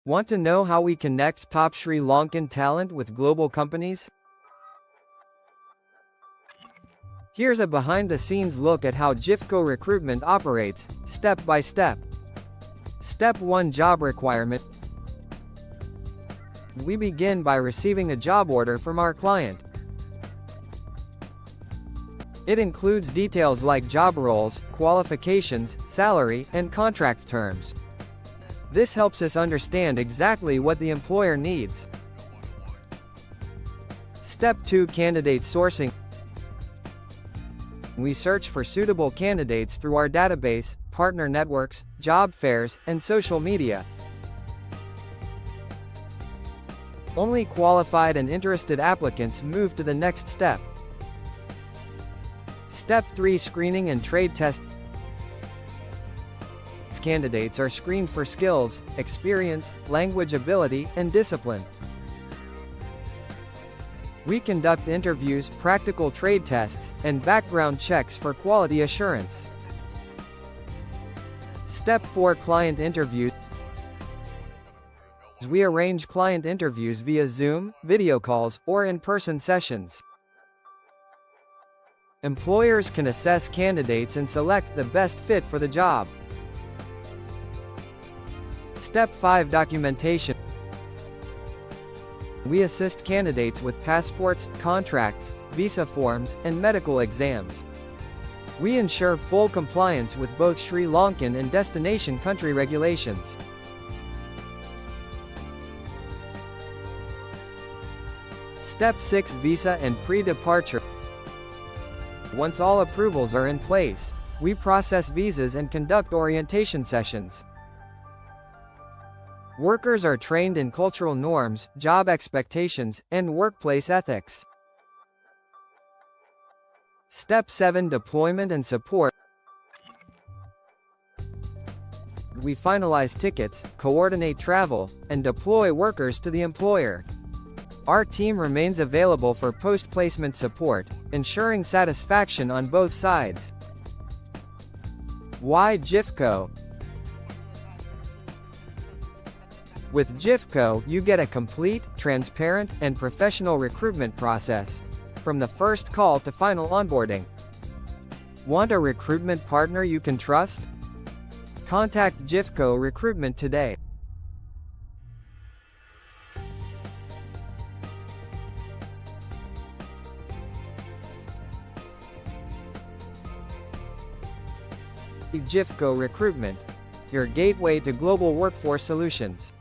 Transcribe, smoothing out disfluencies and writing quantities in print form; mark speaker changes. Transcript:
Speaker 1: Want to know how we connect top Sri Lankan talent with global companies? Here's a behind-the-scenes look at how JIFCO Recruitment operates, step by step. Step 1: Job requirement. We begin by receiving a job order from our client. It includes details like job roles, qualifications, salary, and contract terms. This helps us understand exactly what the employer needs. Step 2: Candidate sourcing. We search for suitable candidates through our database, partner networks, job fairs, and social media. Only qualified and interested applicants move to the next step. Step 3: Screening and trade test. Candidates are screened for skills, experience, language ability, and discipline. We conduct interviews, practical trade tests, and background checks for quality assurance. Step 4: Client interview. We arrange client interviews via Zoom, video calls, or in-person sessions. Employers can assess candidates and select the best fit for the job. Step 5: Documentation. We assist candidates with passports, contracts, visa forms, and medical exams. We ensure full compliance with both Sri Lankan and destination country regulations. Step 6: Visa and pre-departure. Once all approvals are in place, we process visas and conduct orientation sessions. Workers are trained in cultural norms, job expectations, and workplace ethics. Step 7: Deployment and support. We finalize tickets, coordinate travel, and deploy workers to the employer. Our team remains available for post-placement support, ensuring satisfaction on both sides. Why JIFCO? With JIFCO, you get a complete, transparent, and professional recruitment process, from the first call to final onboarding. Want a recruitment partner you can trust? Contact JIFCO Recruitment today. JIFCO Recruitment, your gateway to global workforce solutions.